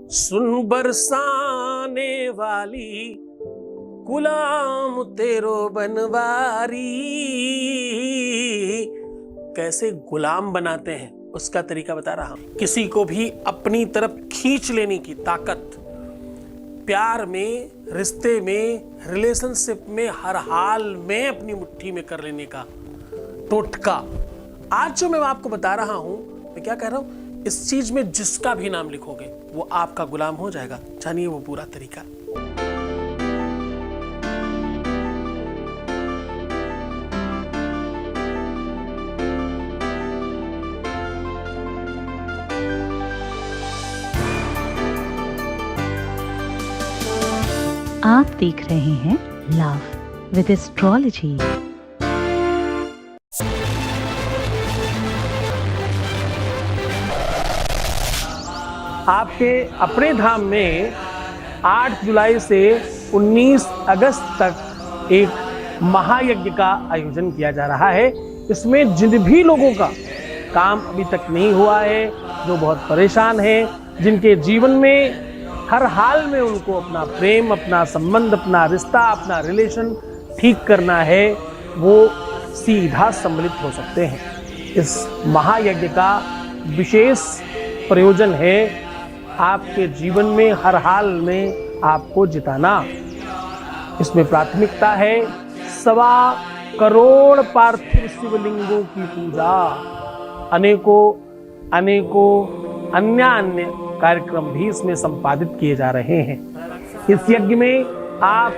सुन बरसाने वाली गुलाम तेरो बनवारी। कैसे गुलाम बनाते हैं उसका तरीका बता रहा हूं। किसी को भी अपनी तरफ खींच लेने की ताकत, प्यार में, रिश्ते में, रिलेशनशिप में, हर हाल में अपनी मुट्ठी में कर लेने का टोटका। आज जो मैं आपको बता रहा हूं, मैं क्या कह रहा हूं, इस चीज में जिसका भी नाम लिखोगे वो आपका गुलाम हो जाएगा। जानिए वो पूरा तरीका। आप देख रहे हैं लव विद एस्ट्रोलॉजी। आपके अपने धाम में 8 जुलाई से 19 अगस्त तक एक महायज्ञ का आयोजन किया जा रहा है। इसमें जिन भी लोगों का काम अभी तक नहीं हुआ है, जो बहुत परेशान हैं, जिनके जीवन में हर हाल में उनको अपना प्रेम, अपना संबंध, अपना रिश्ता, अपना रिलेशन ठीक करना है, वो सीधा सम्मिलित हो सकते हैं। इस महायज्ञ का विशेष प्रयोजन है आपके जीवन में हर हाल में आपको जिताना। इसमें प्राथमिकता है 1.25 करोड़ पार्थिव शिवलिंगों की पूजा। अनेकों अन्य कार्यक्रम भी इसमें संपादित किए जा रहे हैं। इस यज्ञ में आप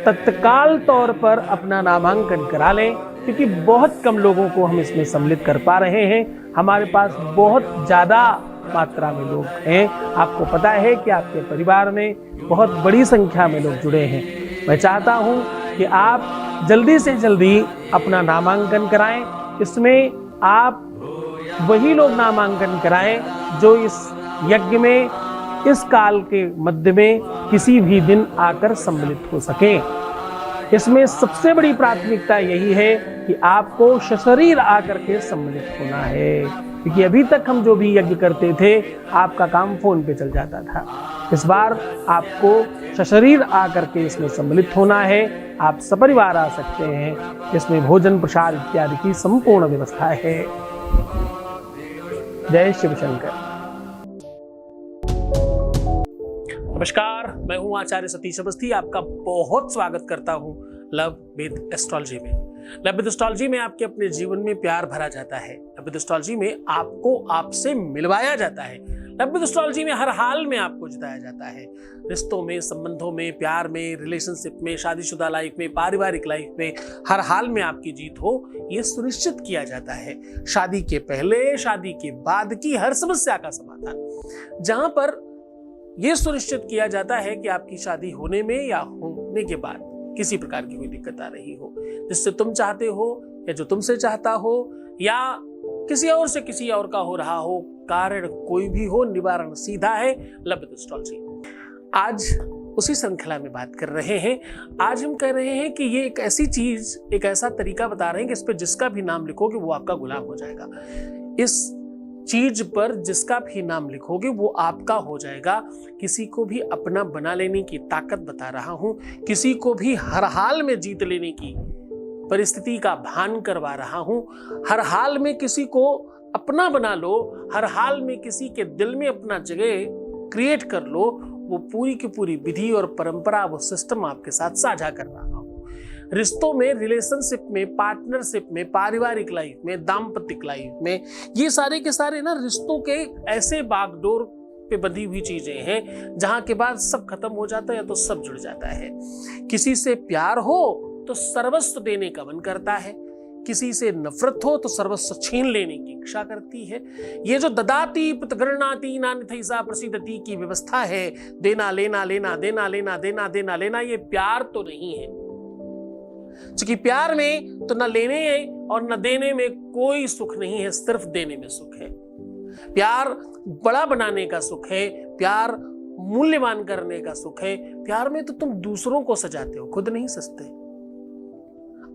तत्काल तौर पर अपना नामांकन करा लें, क्योंकि बहुत कम लोगों को हम इसमें सम्मिलित कर पा रहे हैं। हमारे पास बहुत ज़्यादा मात्रा में लोग हैं। आपको पता है कि आपके परिवार में बहुत बड़ी संख्या में लोग जुड़े हैं। मैं चाहता हूं कि आप जल्दी से जल्दी अपना नामांकन कराएं। इसमें आप वही लोग नामांकन कराएं जो इस यज्ञ में इस काल के मध्य में किसी भी दिन आकर सम्मिलित हो सकें। इसमें सबसे बड़ी प्राथमिकता यही है कि आपको सशरीर आकर के सम्मिलित होना है, क्योंकि अभी तक हम जो भी यज्ञ करते थे आपका काम फोन पे चल जाता था। इस बार आपको सशरीर आकर के इसमें सम्मिलित होना है। आप सपरिवार आ सकते हैं। इसमें भोजन प्रसाद इत्यादि की संपूर्ण व्यवस्था है। जय शिव शंकर। नमस्कार, मैं हूं आचार्य सतीश अवस्थी। आपका बहुत स्वागत करता हूं लव विद एस्ट्रोलॉजी में। लव विद एस्ट्रोलॉजी में आपके अपने जीवन में प्यार भरा जाता है। लव विद एस्ट्रोलॉजी में आपको आपसे मिलवाया जाता है। लव विद एस्ट्रोलॉजी में हर हाल में आपको जिताया जाता है। रिश्तों में, संबंधों में, प्यार में, रिलेशनशिप में, शादीशुदा लाइफ में, पारिवारिक लाइफ में, हर हाल में आपकी जीत हो, ये सुनिश्चित किया जाता है। शादी के पहले, शादी के बाद की हर समस्या का समाधान, जहां पर यह सुनिश्चित किया जाता है कि आपकी शादी होने में या होने के बाद किसी प्रकार की कोई दिक्कत आ रही हो, जिससे तुम चाहते हो या जो तुमसे चाहता हो या किसी और से किसी और का हो रहा हो, कारण कोई भी हो, निवारण सीधा है लव विद एस्ट्रोलॉजी। आज उसी श्रृंखला में बात कर रहे हैं। आज हम कह रहे हैं कि ये एक ऐसी चीज, एक ऐसा तरीका बता रहे हैं कि इस पर जिसका भी नाम लिखोगे वो आपका गुलाम हो जाएगा। इस चीज पर जिसका भी नाम लिखोगे वो आपका हो जाएगा। किसी को भी अपना बना लेने की ताकत बता रहा हूं। किसी को भी हर हाल में जीत लेने की परिस्थिति का भान करवा रहा हूं। हर हाल में किसी को अपना बना लो, हर हाल में किसी के दिल में अपना जगह क्रिएट कर लो। वो पूरी की पूरी विधि और परंपरा, वो सिस्टम आपके साथ साझा कर रहा हूं। रिश्तों में, रिलेशनशिप में, पार्टनरशिप में, पारिवारिक लाइफ में, दाम्पत्य लाइफ में, ये सारे के सारे ना रिश्तों के ऐसे बागडोर पे बंधी हुई चीजें हैं जहां के बाद सब खत्म हो जाता है या तो सब जुड़ जाता है। किसी से प्यार हो तो सर्वस्व देने का मन करता है, किसी से नफरत हो तो सर्वस्व छीन लेने की इच्छा करती है। ये जो ददाती गृह्णाति नान्यथैसा प्रसीदति की व्यवस्था है, देना लेना लेना देना लेना देना देना लेना, ये प्यार तो नहीं है। क्योंकि प्यार में तो न लेने और न देने में कोई सुख नहीं है, सिर्फ देने में सुख है। प्यार बड़ा बनाने का सुख है, प्यार मूल्यवान करने का सुख है। प्यार में तो तुम दूसरों को सजाते हो, खुद नहीं सजते।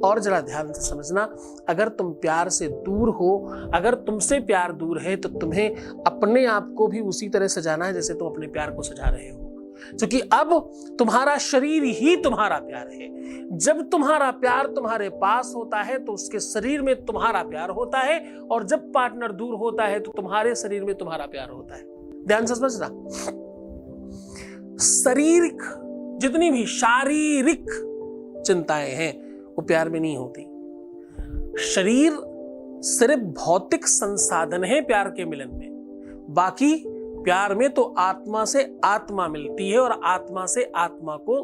और जरा ध्यान से समझना, अगर तुम प्यार से दूर हो, अगर तुमसे प्यार दूर है, तो तुम्हें अपने आप को भी उसी तरह सजाना है जैसे तुम अपने प्यार को सजा रहे हो, क्योंकि अब तुम्हारा शरीर ही तुम्हारा प्यार है। जब तुम्हारा प्यार तुम्हारे पास होता है तो उसके शरीर में तुम्हारा प्यार होता है, और जब पार्टनर दूर होता है तो तुम्हारे शरीर में तुम्हारा प्यार होता है। ध्यान से समझना, शारीरिक जितनी भी शारीरिक चिंताएं हैं वो प्यार में नहीं होती। शरीर सिर्फ भौतिक संसाधन है प्यार के मिलन में, बाकी प्यार में तो आत्मा से आत्मा मिलती है और आत्मा से आत्मा को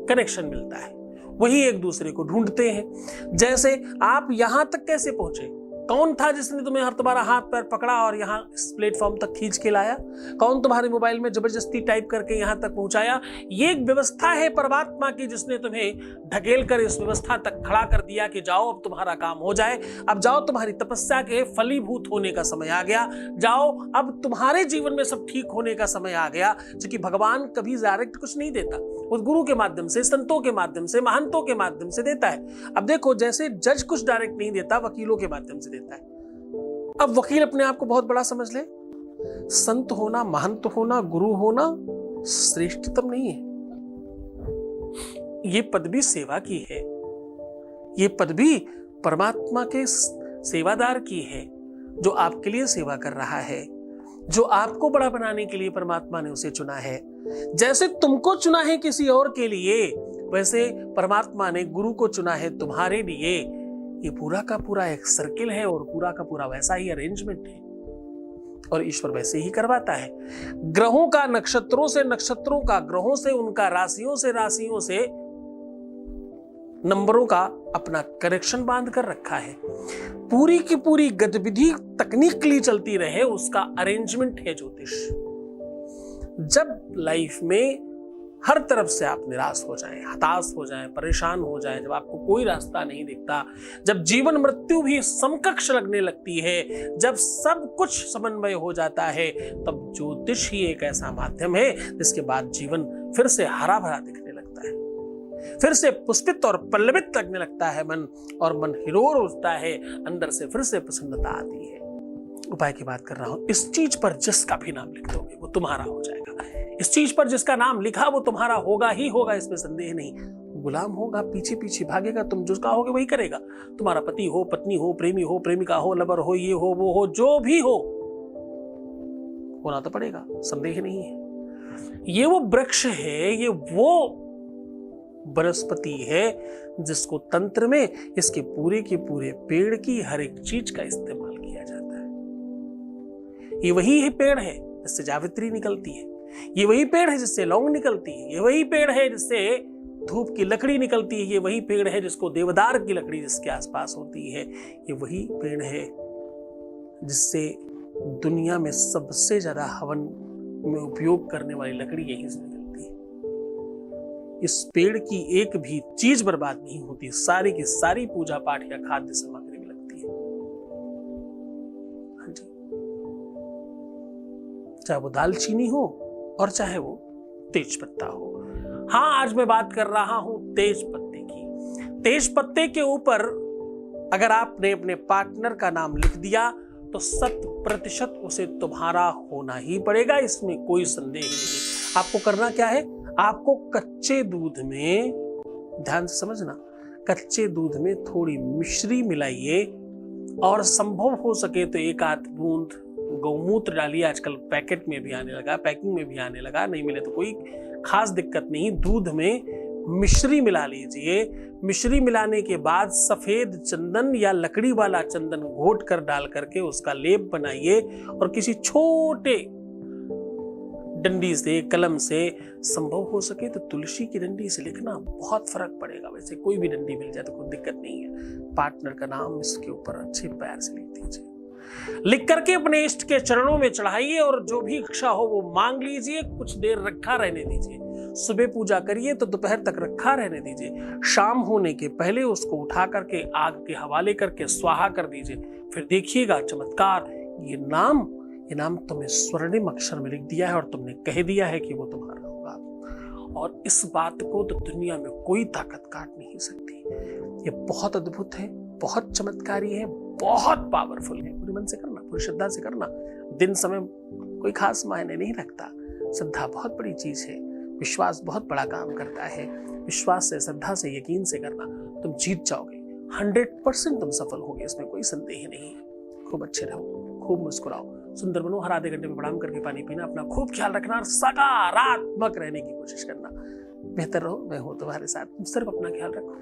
कनेक्शन मिलता है, वही एक दूसरे को ढूंढते हैं। जैसे आप यहां तक कैसे पहुंचे? कौन था जिसने तुम्हें हर तुम्हारा हाथ पैर पकड़ा और यहाँ इस प्लेटफॉर्म तक खींच के लाया? कौन तुम्हारे मोबाइल में जबरदस्ती टाइप करके यहाँ तक पहुंचाया? ये एक व्यवस्था है परमात्मा की, जिसने तुम्हें ढकेल कर इस व्यवस्था तक खड़ा कर दिया कि जाओ अब तुम्हारा काम हो जाए, अब जाओ तुम्हारी तपस्या के फलीभूत होने का समय आ गया, जाओ अब तुम्हारे जीवन में सब ठीक होने का समय आ गया। क्योंकि भगवान कभी डायरेक्ट कुछ नहीं देता, वो गुरु के माध्यम से, संतों के माध्यम से, महंतों के माध्यम से देता है। अब देखो, जैसे जज कुछ डायरेक्ट नहीं देता, वकीलों के माध्यम से देता है। अब वकील अपने आप को बहुत बड़ा समझ ले, संत होना, महंत होना, गुरु होना श्रेष्ठतम नहीं है। ये पद भी सेवा की है, ये पद भी परमात्मा के सेवादार की है, जो आपके लिए सेवा कर रहा है, जो आपको बड़ा बनाने के लिए परमात्मा ने उसे चुना है। जैसे तुमको चुना है किसी और के लिए, वैसे परमात्मा ने गुरु को चुना है तुम्हारे लिए। ये पूरा का पूरा एक सर्किल है और पूरा का पूरा वैसा ही अरेंजमेंट है, और ईश्वर वैसे ही करवाता है। ग्रहों का नक्षत्रों से, नक्षत्रों का ग्रहों से, उनका राशियों से, राशियों से नंबरों का अपना कनेक्शन बांध कर रखा है। पूरी की पूरी गतिविधि तकनीकली चलती रहे, उसका अरेंजमेंट है ज्योतिष। जब लाइफ में हर तरफ से आप निराश हो जाएं, हताश हो जाएं, परेशान हो जाएं, जब आपको कोई रास्ता नहीं दिखता, जब जीवन मृत्यु भी समकक्ष लगने लगती है, जब सब कुछ समन्वय हो जाता है, तब ज्योतिष ही एक ऐसा माध्यम है जिसके बाद जीवन फिर से हरा भरा दिखने लगता है, फिर से पुष्पित और पल्लवित लगने लगता है मन, और मन हिलोर उठता है, अंदर से फिर से प्रसन्नता आती है। उपाय की बात कर रहा हूं, इस चीज पर जिसका भी नाम लिख दोगे वो तुम्हारा हो जाएगा। इस चीज पर जिसका नाम लिखा वो तुम्हारा होगा ही होगा, इसमें संदेह नहीं। गुलाम होगा, पीछे पीछे भागेगा, तुम जो कहोगे वही करेगा। तुम्हारा पति हो, पत्नी हो, प्रेमी हो, प्रेमिका हो, लवर हो, ये हो, वो हो, जो भी हो, होना तो पड़ेगा, संदेह नहीं है। ये वो वृक्ष है, ये वो वनस्पति है जिसको तंत्र में इसके पूरे के पूरे पेड़ की हर एक चीज का इस्तेमाल किया जाता है। ये वही है पेड़ है जिससे जावित्री निकलती है, ये वही पेड़ है जिससे लौंग निकलती है, ये वही पेड़ है जिससे धूप की लकड़ी निकलती है, ये वही पेड़ है जिसको देवदार की लकड़ी जिसके आसपास होती है, ये वही पेड़ है जिससे दुनिया में सबसे ज्यादा हवन में उपयोग करने वाली लकड़ी यहीं से निकलती है। इस पेड़ की एक भी चीज बर्बाद नहीं होती, सारी की सारी पूजा पाठ या खाद्य सामग्री में लगती है। हाँ जी, चाहे वो दालचीनी हो और चाहे वो तेज पत्ता हो। हाँ, आज मैं बात कर रहा हूं तेज पत्ते की। तेज पत्ते के ऊपर अगर आपने अपने पार्टनर का नाम लिख दिया तो 100% उसे तुम्हारा होना ही पड़ेगा, इसमें कोई संदेह नहीं। आपको करना क्या है? आपको कच्चे दूध में, ध्यान से समझना, कच्चे दूध में थोड़ी मिश्री मिलाइए और संभव हो सके तो एक आध बूंद गौमूत्र डालिए। आजकल पैकेट में भी आने लगा, पैकिंग में भी आने लगा, नहीं मिले तो कोई खास दिक्कत नहीं। दूध में मिश्री मिला लीजिए। मिश्री मिलाने के बाद सफेद चंदन या लकड़ी वाला चंदन घोट कर डाल करके उसका लेप बनाइए और किसी छोटे डंडी से, कलम से, संभव हो सके तो तुलसी की डंडी से लिखना, बहुत फर्क पड़ेगा। वैसे कोई भी डंडी मिल जाए तो कोई दिक्कत नहीं है। पार्टनर का नाम इसके ऊपर अच्छे प्यार से लिख दीजिए, लिख करके अपने इष्ट के चरणों में चढ़ाइए और जो भी इच्छा हो वो मांग लीजिए। कुछ देर रखा रहने दीजिए। सुबह पूजा करिए तो दोपहर तक रखा रहने दीजिए। शाम होने के पहले उसको उठा करके आग के हवाले करके स्वाहा कर दीजिए। फिर देखिएगा चमत्कार, ये नाम तुम्हें स्वर्णिम अक्षर में लिख दिया है और तुमने कह दिया है कि वो तुम्हारा होगा। और इस बात को तो दुनिया में कोई ताकत काट नहीं सकती। ये बहुत अद्भुत है, बहुत चमत्कारी है, बहुत पावरफुल है। पूरे मन से करना, पूरी श्रद्धा से करना। दिन समय कोई खास मायने नहीं रखता। श्रद्धा बहुत बड़ी चीज है, विश्वास बहुत बड़ा काम करता है। विश्वास से, श्रद्धा से, यकीन से करना, तुम जीत जाओगे। 100% तुम सफल होगे, इसमें कोई संदेह नहीं है। खूब अच्छे रहो, खूब मुस्कुराओ, सुंदर बनो। हर आधे घंटे में प्रणाम करके पानी पीना, अपना खूब ख्याल रखना और सकारात्मक रहने की कोशिश करना। बेहतर रहो, मैं हूं तुम्हारे साथ। तुम सिर्फ अपना ख्याल रखो,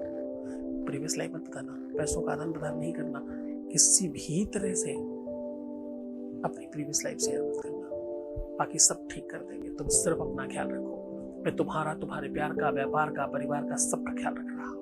प्रीवियस लाइफ मत बताना, पैसों का आदान प्रदान नहीं करना, किसी भी तरह से अपनी प्रीवियस लाइफ शेयर मत करना। बाकी सब ठीक कर देंगे, तुम सिर्फ अपना ख्याल रखो। मैं तुम्हारा, तुम्हारे प्यार का, व्यापार का, परिवार का, सबका ख्याल रख रहा हूं।